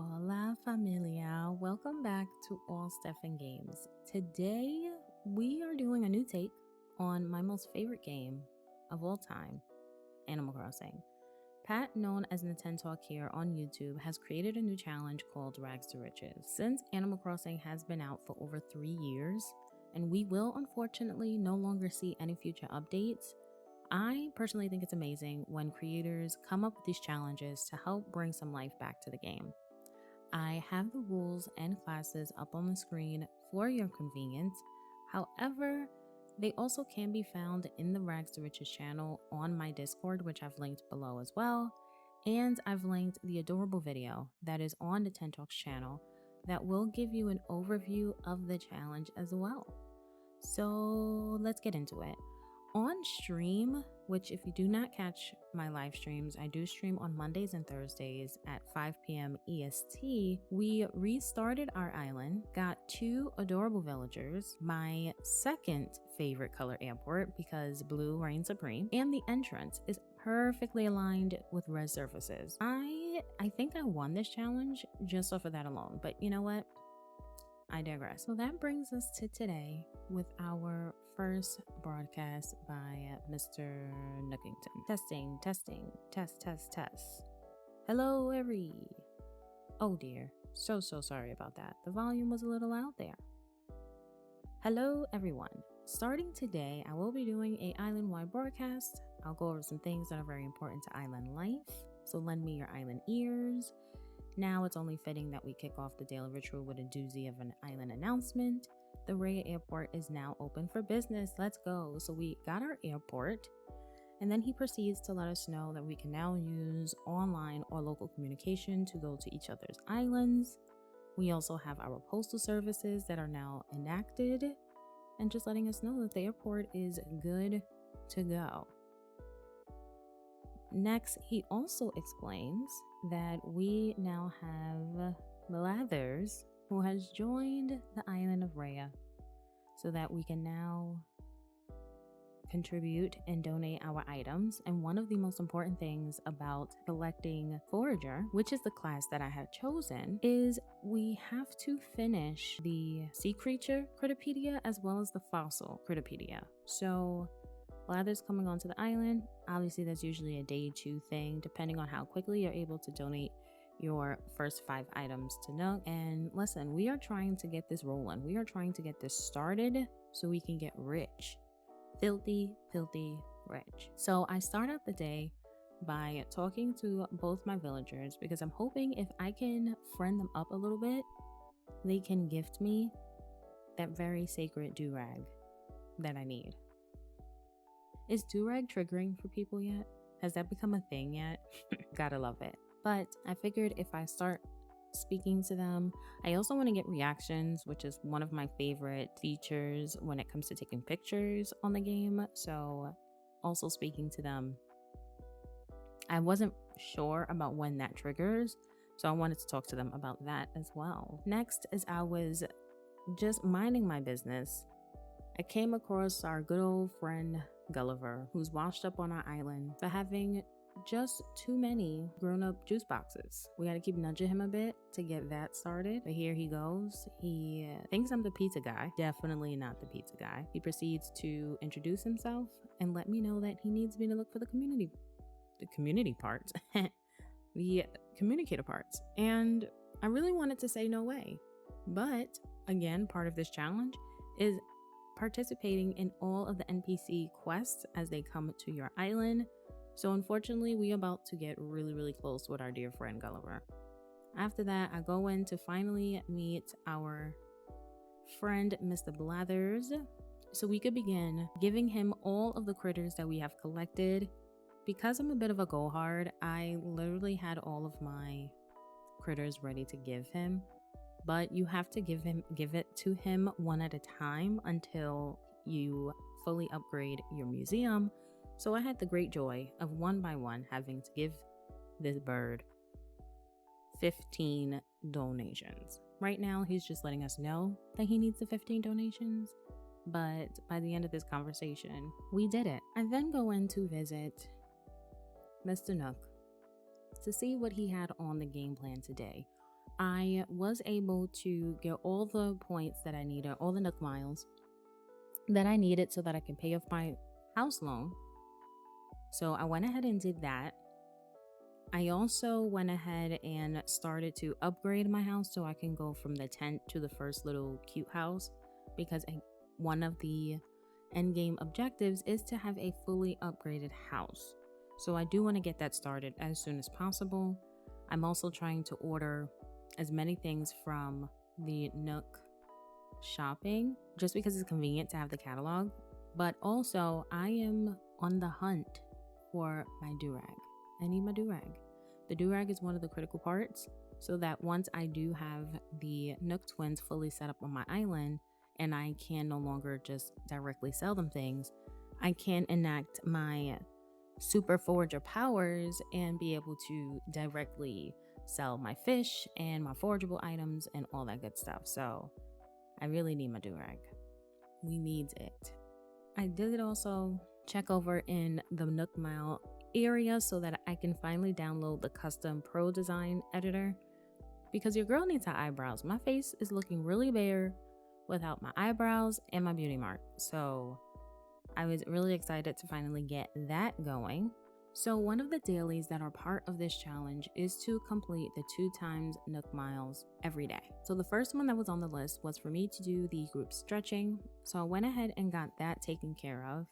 Hola familia, welcome back to All Stuff and Games. Today we are doing a new take on my most favorite game of all time, Animal Crossing. Pat, known as Talk here on YouTube, has created a new challenge called Rags to Riches. Since Animal Crossing has been out for over 3 years, and we will unfortunately no longer see any future updates, I personally think it's amazing when creators come up with these challenges to help bring some life back to the game. I have the rules and classes up on the screen for your convenience. However, they also can be found in the Rags to Riches channel on my Discord, which I've linked below as well. And I've linked the adorable video that is on the Talks channel that will give you an overview of the challenge as well. So let's get into it. On stream, which if you do not catch my live streams, I do stream on Mondays and Thursdays at 5 p.m. EST. We restarted our island, got 2 adorable villagers, my second favorite color airport because blue reigns supreme, and the entrance is perfectly aligned with red surfaces. I think I won this challenge just off of that alone, but you know what? I digress. So that brings us to today with our first broadcast by Mr. Nookington. Testing, test. Hello, Oh dear, so sorry about that. The volume was a little loud there. Hello, everyone. Starting today, I will be doing an island-wide broadcast. I'll go over some things that are very important to island life, so lend me your island ears. Now it's only fitting that we kick off the daily ritual with a doozy of an island announcement. The Raya Airport is now open for business. Let's go. So we got our airport, and then he proceeds to let us know that we can now use online or local communication to go to each other's islands. We also have our postal services that are now enacted, and just letting us know that the airport is good to go. Next, he also explains that we now have Blathers, who has joined the island of Raya, so that we can now contribute and donate our items. And one of the most important things about collecting Forager, which is the class that I have chosen, is we have to finish the sea creature Critopedia as well as the fossil Critopedia. So Blathers coming onto the island, obviously that's usually a day 2 thing, depending on how quickly you're able to donate your first 5 items to Nook. And listen, we are trying to get this rolling. We are trying to get this started so we can get rich. Filthy rich. So I start out the day by talking to both my villagers because I'm hoping if I can friend them up a little bit, they can gift me that very sacred do-rag that I need. Is do-rag triggering for people yet? Has that become a thing yet? Gotta love it. But I figured if I start speaking to them, I also want to get reactions, which is one of my favorite features when it comes to taking pictures on the game. So also speaking to them. I wasn't sure about when that triggers, so I wanted to talk to them about that as well. Next, as I was just minding my business, I came across our good old friend Gulliver, who's washed up on our island for having just too many grown-up juice boxes. We got to keep nudging him a bit to get that started, but here he goes. He thinks I'm the pizza guy. Definitely not the pizza guy. He proceeds to introduce himself and let me know that he needs me to look for the community parts, the communicator parts. And I really wanted to say no way, but again, part of this challenge is participating in all of the NPC quests as they come to your island. So unfortunately, we're about to get really close with our dear friend Gulliver. After that, I go in to finally meet our friend Mr. Blathers so we could begin giving him all of the critters that we have collected. Because I'm a bit of a go hard, I literally had all of my critters ready to give him. But you have to give it to him one at a time until you fully upgrade your museum. So I had the great joy of one by one having to give this bird 15 donations. Right now, he's just letting us know that he needs the 15 donations. But by the end of this conversation, we did it. I then go in to visit Mr. Nook to see what he had on the game plan today. I was able to get all the points that I needed, all the Nook miles that I needed so that I can pay off my house loan. So I went ahead and did that. I also went ahead and started to upgrade my house so I can go from the tent to the first little cute house, because one of the end game objectives is to have a fully upgraded house. So I do want to get that started as soon as possible. I'm also trying to order as many things from the Nook shopping just because it's convenient to have the catalog. But also I am on the hunt for my do-rag. I need my do-rag. The do-rag is one of the critical parts, so that once I do have the Nook twins fully set up on my island and I can no longer just directly sell them things, I can enact my super forager powers and be able to directly sell my fish and my forageable items and all that good stuff. So I really need my do-rag. We need it. I did also check over in the Nook Mile area so that I can finally download the custom pro design editor, because your girl needs her eyebrows. My face is looking really bare without my eyebrows and my beauty mark. So I was really excited to finally get that going. So one of the dailies that are part of this challenge is to complete the 2 times Nook miles every day. So the first one that was on the list was for me to do the group stretching. So I went ahead and got that taken care of.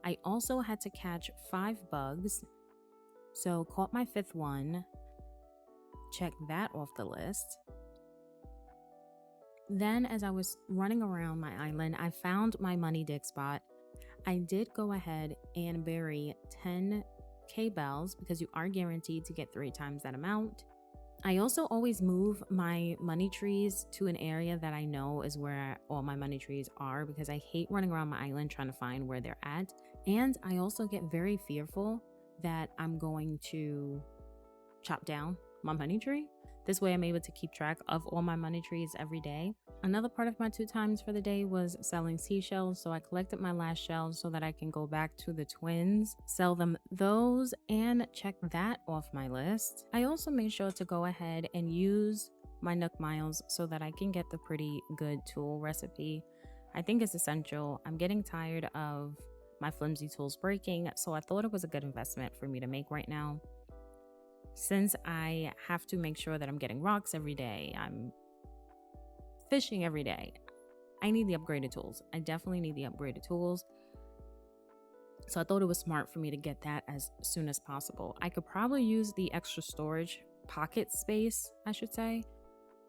I also had to catch 5 bugs. So caught my 5th one. Check that off the list. Then as I was running around my island, I found my money dig spot. I did go ahead and bury 10k bells because you are guaranteed to get 3 times that amount. I also always move my money trees to an area that I know is where all my money trees are, because I hate running around my island trying to find where they're at. And I also get very fearful that I'm going to chop down my money tree. This way I'm able to keep track of all my money trees every day. Another part of my 2 times for the day was selling seashells. So I collected my last shells so that I can go back to the twins, sell them those, and check that off my list. I also made sure to go ahead and use my Nook miles so that I can get the pretty good tool recipe. I think it's essential. I'm getting tired of my flimsy tools breaking, so I thought it was a good investment for me to make right now. Since I have to make sure that I'm getting rocks every day, I'm fishing every day, I need the upgraded tools. I definitely need the upgraded tools. So I thought it was smart for me to get that as soon as possible. I could probably use the extra storage pocket space, I should say,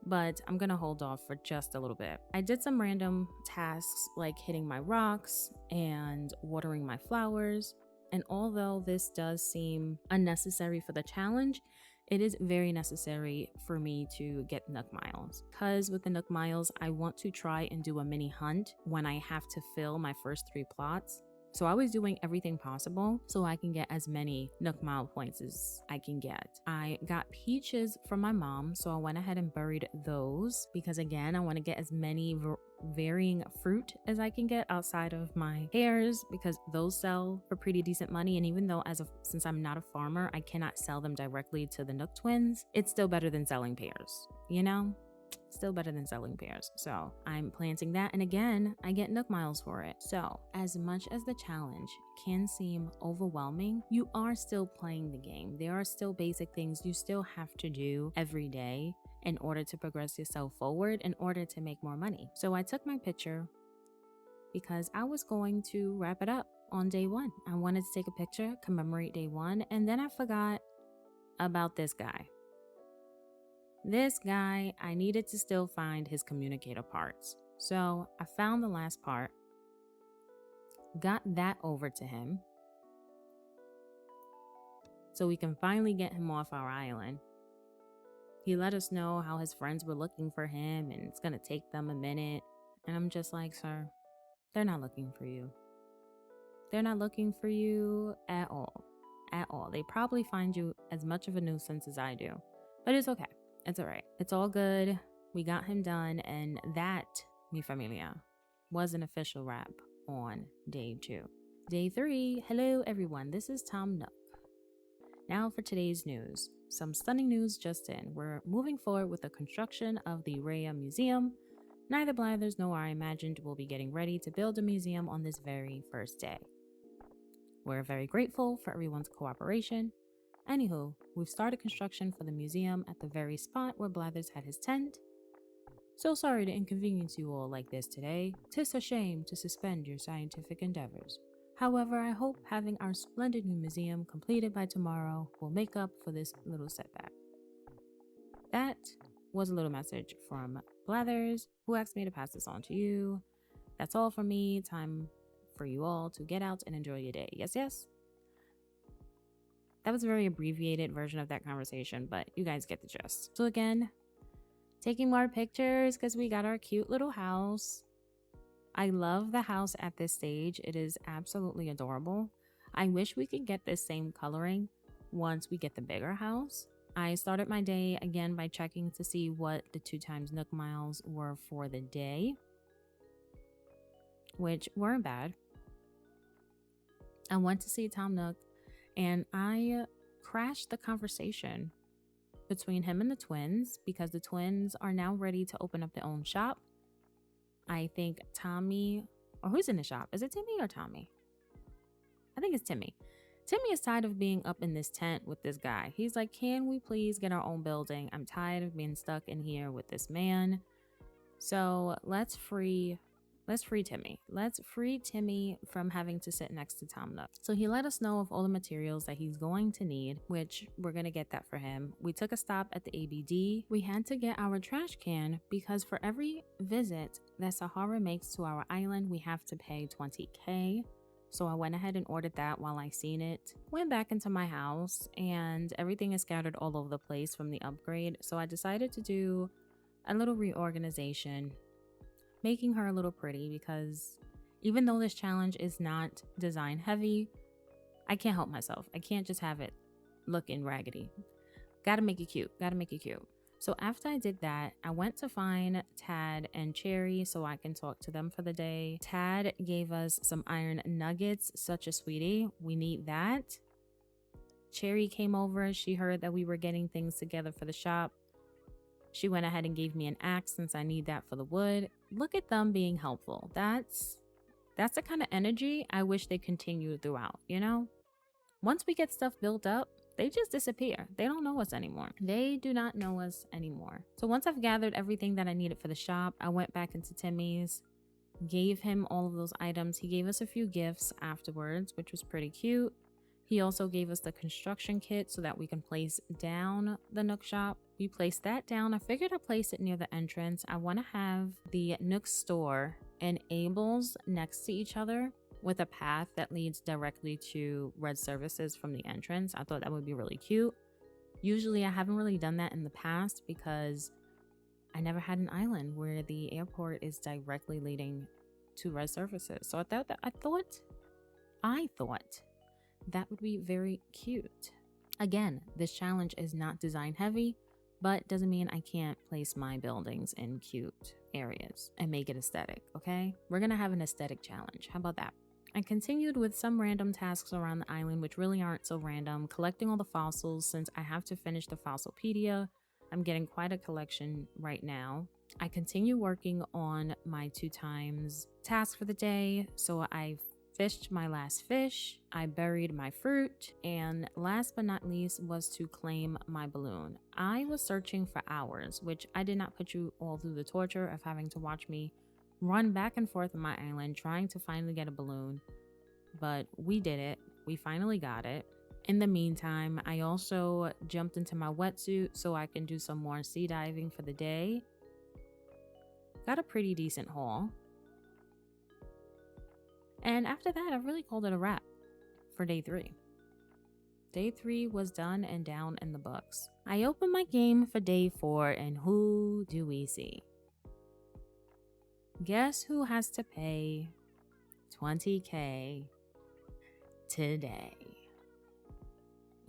but I'm gonna hold off for just a little bit. I did some random tasks like hitting my rocks and watering my flowers. And although this does seem unnecessary for the challenge, it is very necessary for me to get Nook miles. Because with the Nook miles, I want to try and do a mini hunt when I have to fill my first 3 plots. So I was doing everything possible so I can get as many Nook mile points as I can get. I got peaches from my mom, so I went ahead and buried those because, again, I want to get as many varying fruit as I can get outside of my pears, because those sell for pretty decent money. And even though since I'm not a farmer, I cannot sell them directly to the Nook twins, it's still better than selling pears, you know? Still better than selling pears. So I'm planting that, and again, I get Nook miles for it. So as much as the challenge can seem overwhelming, you are still playing the game. There are still basic things you still have to do every day in order to progress yourself forward, in order to make more money. So I took my picture because I was going to wrap it up on day 1. I wanted to take a picture, commemorate day 1, and then I forgot about this guy. This guy, I needed to still find his communicator parts. So I found the last part, got that over to him so we can finally get him off our island. He let us know how his friends were looking for him and it's gonna take them a minute. And I'm just like, sir, they're not looking for you. They're not looking for you at all. At all. They probably find you as much of a nuisance as I do. But it's okay. It's all right. It's all good. We got him done. And that, mi familia, was an official wrap on day 2. Day 3. Hello, everyone. This is Tom Nook. Now for today's news. Some stunning news just in. We're moving forward with the construction of the Rhea Museum. Neither Blathers nor I imagined we'll be getting ready to build a museum on this very first day. We're very grateful for everyone's cooperation. Anywho, we've started construction for the museum at the very spot where Blathers had his tent. So sorry to inconvenience you all like this today. 'Tis a shame to suspend your scientific endeavors. However, I hope having our splendid new museum completed by tomorrow will make up for this little setback. That was a little message from Blathers, who asked me to pass this on to you. That's all from me. Time for you all to get out and enjoy your day. Yes, yes? That was a very abbreviated version of that conversation, but you guys get the gist. So again, taking more pictures because we got our cute little house. I love the house at this stage. It is absolutely adorable. I wish we could get this same coloring once we get the bigger house. I started my day again by checking to see what the 2x Nook miles were for the day, which weren't bad. I went to see Tom Nook and I crashed the conversation between him and the twins because the twins are now ready to open up their own shop. I think Tommy, or who's in the shop? Is it Timmy or Tommy? I think it's Timmy. Timmy is tired of being up in this tent with this guy. He's like, can we please get our own building? I'm tired of being stuck in here with this man. So let's free Timmy. Let's free Timmy from having to sit next to Tom Nook. So he let us know of all the materials that he's going to need, which we're going to get that for him. We took a stop at the ABD. We had to get our trash can because for every visit that Sahara makes to our island, we have to pay $20K. So I went ahead and ordered that while I seen it. Went back into my house and everything is scattered all over the place from the upgrade. So I decided to do a little reorganization, making her a little pretty because even though this challenge is not design heavy, I can't help myself. I can't just have it looking raggedy. Gotta make it cute. So after I did that, I went to find Tad and Cherry so I can talk to them for the day. Tad gave us some iron nuggets, such a sweetie. We need that. Cherry came over. She heard that we were getting things together for the shop. She went ahead and gave me an axe since I need that for the wood. Look at them being helpful. That's the kind of energy I wish they continued throughout, you know? Once we get stuff built up, they just disappear. They don't know us anymore. They do not know us anymore. So once I've gathered everything that I needed for the shop, I went back into Timmy's, gave him all of those items. He gave us a few gifts afterwards, which was pretty cute. He also gave us the construction kit so that we can place down the Nook shop. We placed that down. I figured I'd place it near the entrance. I want to have the Nook store and Abel's next to each other with a path that leads directly to Red Services from the entrance. I thought that would be really cute. Usually I haven't really done that in the past because I never had an island where the airport is directly leading to Red Services. So I thought that would be very cute. Again, this challenge is not design heavy, but doesn't mean I can't place my buildings in cute areas and make it aesthetic, okay? We're gonna have an aesthetic challenge. How about that? I continued with some random tasks around the island, which really aren't so random, collecting all the fossils since I have to finish the Fossilpedia. I'm getting quite a collection right now. I continue working on my 2x task for the day, so I fished my last fish, I buried my fruit, and last but not least was to claim my balloon. I was searching for hours, which I did not put you all through the torture of having to watch me run back and forth on my island trying to finally get a balloon, but we did it. We finally got it. In the meantime, I also jumped into my wetsuit so I can do some more sea diving for the day. Got a pretty decent haul. And after that, I really called it a wrap for day 3. Day 3 was done and down in the books. I opened my game for day 4, and who do we see? Guess who has to pay $20K today?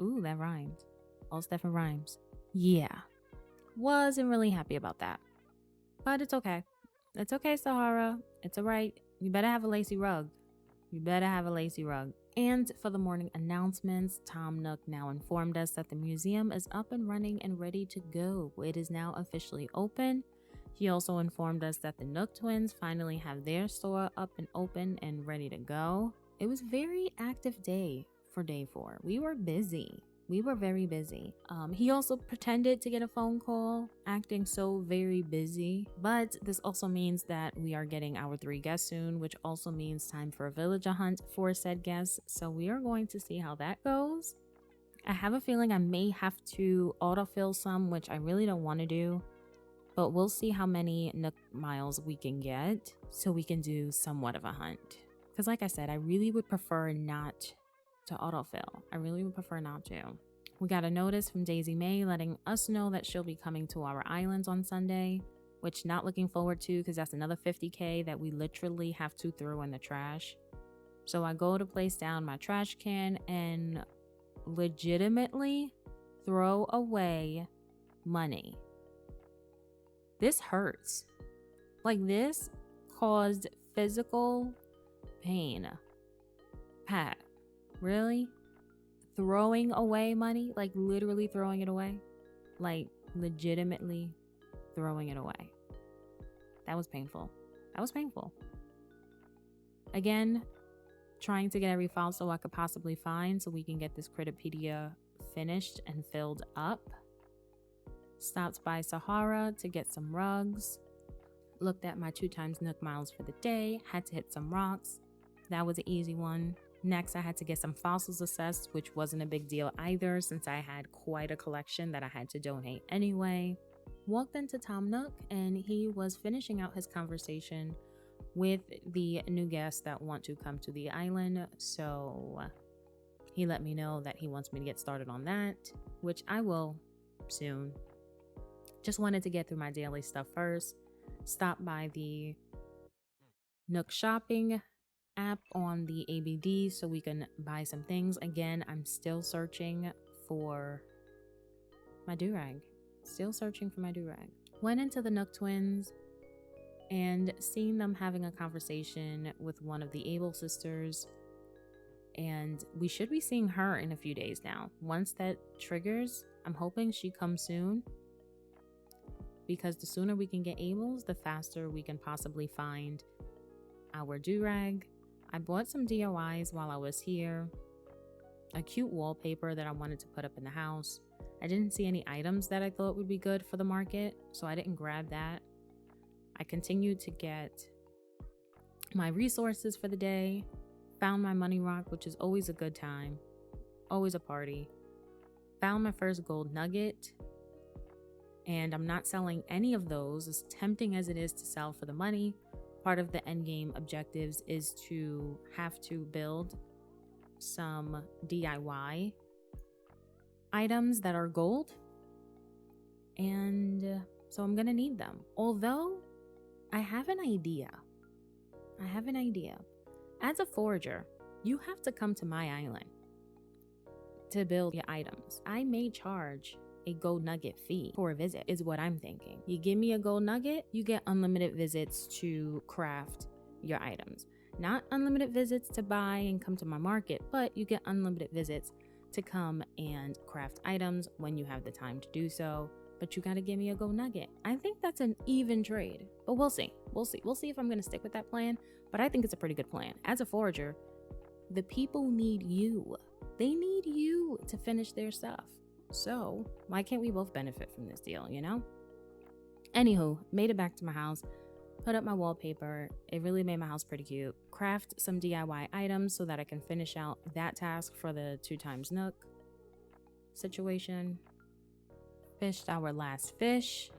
Ooh, that rhymed. All stuff and rhymes. Yeah. Wasn't really happy about that. But it's okay. It's okay, Sahara. It's alright. You better have a lacy rug. You better have a lacy rug. And for the morning announcements, Tom Nook now informed us that the museum is up and running and ready to go. It is now officially open. He also informed us that the Nook twins finally have their store up and open and ready to go. It was a very active day for day 4. We were busy. We were very busy. He also pretended to get a phone call, acting so very busy. But this also means that we are getting our 3 guests soon, which also means time for a villager hunt for said guests. So we are going to see how that goes. I have a feeling I may have to autofill some, which I really don't want to do. But we'll see how many Nook miles we can get so we can do somewhat of a hunt. Because like I said, I really would prefer not to autofill. I really would prefer not to. We got a notice from Daisy May letting us know that she'll be coming to our islands on Sunday, which not looking forward to because that's another 50K that we literally have to throw in the trash. So I go to place down my trash can and legitimately throw away money. This hurts. Like, this caused physical pain. Pat, really? Throwing away money? Like, literally throwing it away? Like, legitimately throwing it away. That was painful. That was painful. Again, trying to get every file so I could possibly find so we can get this Critipedia finished and filled up. Stopped by Sahara to get some rugs. Looked at my 2x Nook miles for the day. Had to hit some rocks. That was an easy one. Next, I had to get some fossils assessed, which wasn't a big deal either since I had quite a collection that I had to donate anyway. Walked into Tom Nook and he was finishing out his conversation with the new guests that want to come to the island. So he let me know that he wants me to get started on that, which I will soon. Just wanted to get through my daily stuff first. Stop by the Nook shopping app on the ABD so we can buy some things. Again, I'm still searching for my do-rag. Still searching for my do-rag. Went into the Nook twins and seeing them having a conversation with one of the Able sisters. And we should be seeing her in a few days now. Once that triggers, I'm hoping she comes soon. Because the sooner we can get Ables, the faster we can possibly find our do-rag. I bought some DIYs while I was here. A cute wallpaper that I wanted to put up in the house. I didn't see any items that I thought would be good for the market, so I didn't grab that. I continued to get my resources for the day. Found my money rock, which is always a good time. Always a party. Found my first gold nugget. And I'm not selling any of those, as tempting as it is to sell for the money. Part of the endgame objectives is to have to build some DIY items that are gold. And so I'm gonna need them. Although, I have an idea. As a forager, you have to come to my island to build your items. I may charge a gold nugget fee for a visit is what I'm thinking. You give me a gold nugget, you get unlimited visits to craft your items. Not unlimited visits to buy and come to my market, but you get unlimited visits to come and craft items when you have the time to do so. But you gotta give me a gold nugget. I think that's an even trade, but we'll see. We'll see if I'm gonna stick with that plan, but I think it's a pretty good plan. As a forager, the people need you. They need you to finish their stuff. So why can't we both benefit from this deal, you know? Anywho, made it back to my house, put up my wallpaper. It really made my house pretty cute. Craft some DIY items so that I can finish out that task for the 2x Nook situation. Fished our last fish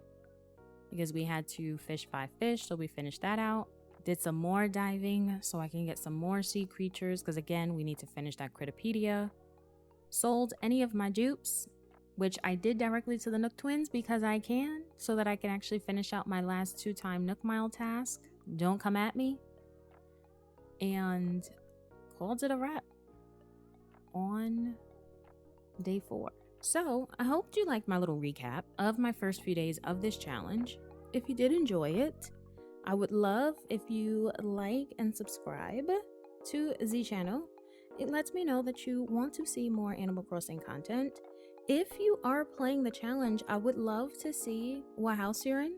because we had to fish 5 fish, so we finished that out. Did some more diving so I can get some more sea creatures because again, we need to finish that Critipedia. Sold any of my dupes, which I did directly to the Nook twins because I can, so that I can actually finish out my last 2x Nook mile task. Don't come at me. And called it a wrap on day 4. So I hope you liked my little recap of my first few days of this challenge. If you did enjoy it, I would love if you like and subscribe to the channel. it lets me know that you want to see more Animal Crossing content. If you are playing the challenge, I would love to see what house you're in,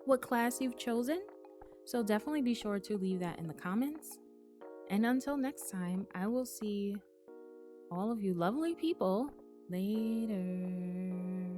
what class you've chosen. So definitely be sure to leave that in the comments. And until next time, I will see all of you lovely people later.